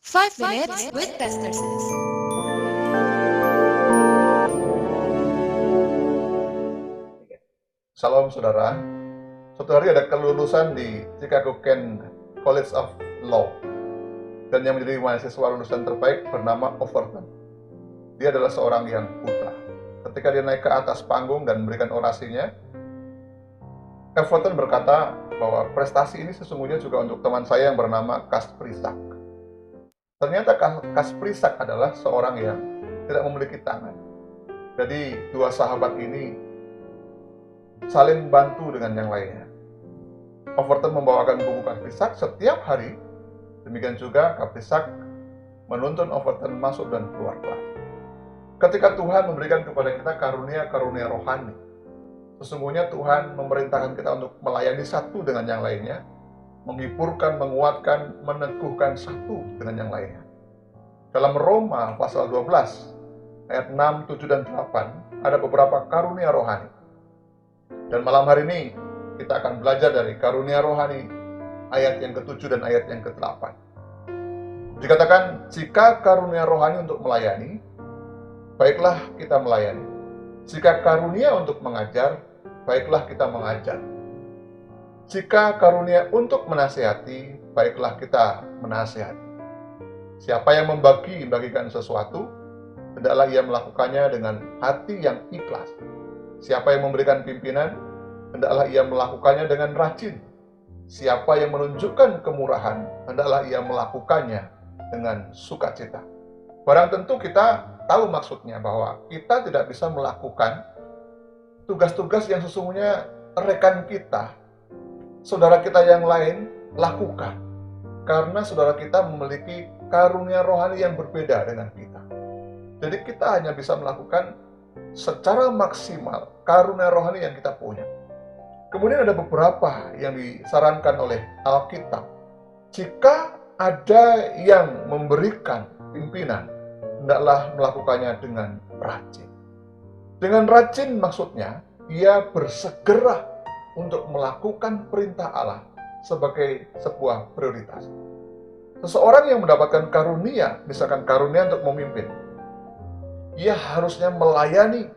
5 minutes with Pastor Sis. Salam saudara. Suatu hari ada kelulusan di Chicago Kent College of Law, dan yang menjadi mahasiswa lulusan terbaik bernama Overton. Dia adalah seorang yang buta. Ketika dia naik ke atas panggung dan memberikan orasinya, Overton berkata bahwa prestasi ini sesungguhnya juga untuk teman saya yang bernama Kasprisak. Ternyata Kasprisak adalah seorang yang tidak memiliki tangan. Jadi dua sahabat ini saling bantu dengan yang lainnya. Overton membawakan buku Kasprisak setiap hari. Demikian juga Kasprisak menuntun Overton masuk dan keluar kelas. Ketika Tuhan memberikan kepada kita karunia-karunia rohani, sesungguhnya Tuhan memerintahkan kita untuk melayani satu dengan yang lainnya, menghiburkan, menguatkan, meneguhkan satu dengan yang lainnya. Dalam Roma pasal 12 ayat 6, 7, dan 8 ada beberapa karunia rohani. Dan malam hari ini kita akan belajar dari karunia rohani ayat yang ke-7 dan ayat yang ke-8. Dikatakan, jika karunia rohani untuk melayani, baiklah kita melayani. Jika karunia untuk mengajar, baiklah kita mengajar. Jika karunia untuk menasihati, baiklah kita menasihati. Siapa yang bagikan sesuatu, hendaklah ia melakukannya dengan hati yang ikhlas. Siapa yang memberikan pimpinan, hendaklah ia melakukannya dengan rajin. Siapa yang menunjukkan kemurahan, hendaklah ia melakukannya dengan sukacita. Barang tentu kita tahu maksudnya bahwa kita tidak bisa melakukan tugas-tugas yang sesungguhnya rekan kita, saudara kita yang lain lakukan. Karena saudara kita memiliki karunia rohani yang berbeda dengan kita. Jadi kita hanya bisa melakukan secara maksimal karunia rohani yang kita punya. Kemudian ada beberapa yang disarankan oleh Alkitab. Jika ada yang memberikan pimpinan, hendaklah melakukannya dengan rajin. Dengan rajin maksudnya, ia bersegera untuk melakukan perintah Allah sebagai sebuah prioritas. Seseorang yang mendapatkan karunia, misalkan karunia untuk memimpin, ia harusnya melayani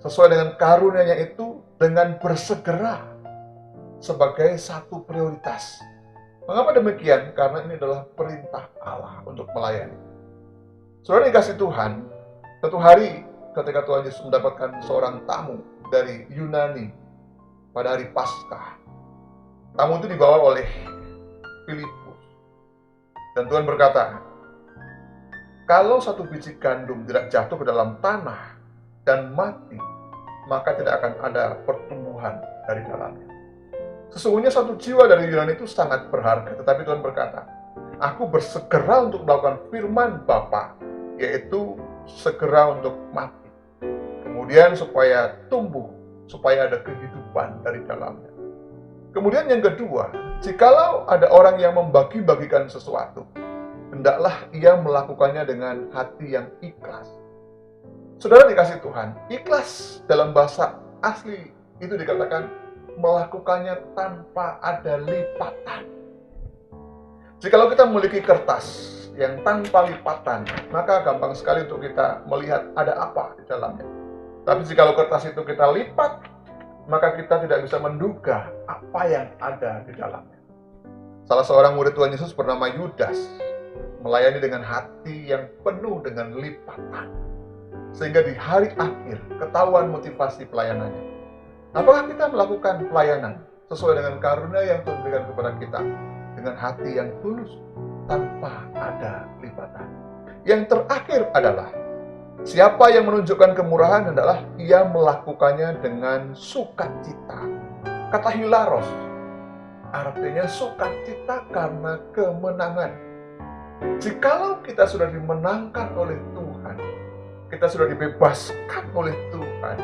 sesuai dengan karunia-Nya itu dengan bersegera sebagai satu prioritas. Mengapa demikian? Karena ini adalah perintah Allah untuk melayani. Saudara dikasih Tuhan, suatu hari ketika Tuhan Yesus mendapatkan seorang tamu dari Yunani pada hari Paskah. Tamu itu dibawa oleh Filipus. Dan Tuhan berkata, kalau satu biji gandum tidak jatuh ke dalam tanah dan mati, maka tidak akan ada pertumbuhan dari dalamnya. Sesungguhnya satu jiwa dari Yunani itu sangat berharga, tetapi Tuhan berkata, aku bersegera untuk melakukan firman Bapa, yaitu segera untuk mati. Kemudian supaya tumbuh, supaya ada kehidupan dari dalamnya. Kemudian yang kedua, jikalau ada orang yang membagi-bagikan sesuatu, hendaklah ia melakukannya dengan hati yang ikhlas. Saudara dikasih Tuhan, ikhlas dalam bahasa asli itu dikatakan melakukannya tanpa ada lipatan. Jikalau kita memiliki kertas yang tanpa lipatan, maka gampang sekali untuk kita melihat ada apa di dalamnya. Tapi jikalau kertas itu kita lipat, maka kita tidak bisa menduga apa yang ada di dalamnya. Salah seorang murid Tuhan Yesus bernama Yudas melayani dengan hati yang penuh dengan lipatan. Sehingga di hari akhir ketahuan motivasi pelayanannya. Apakah kita melakukan pelayanan sesuai dengan karunia yang Tuhan berikan kepada kita dengan hati yang tulus tanpa ada lipatan? Yang terakhir adalah siapa yang menunjukkan kemurahan hendaklah ia melakukannya dengan sukacita. Kata hilaros artinya sukacita karena kemenangan. Jikalau kita sudah dimenangkan oleh Tuhan, kita sudah dibebaskan oleh Tuhan,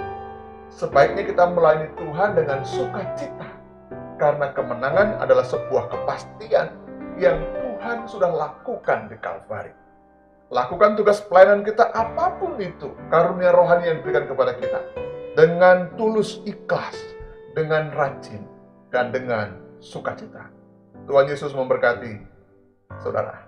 sebaiknya kita melayani Tuhan dengan sukacita. Karena kemenangan adalah sebuah kepastian yang Tuhan sudah lakukan di Kalvari. Lakukan tugas pelayanan kita apapun itu, karunia rohani yang diberikan kepada kita, dengan tulus ikhlas, dengan rajin, dan dengan sukacita. Tuhan Yesus memberkati saudara.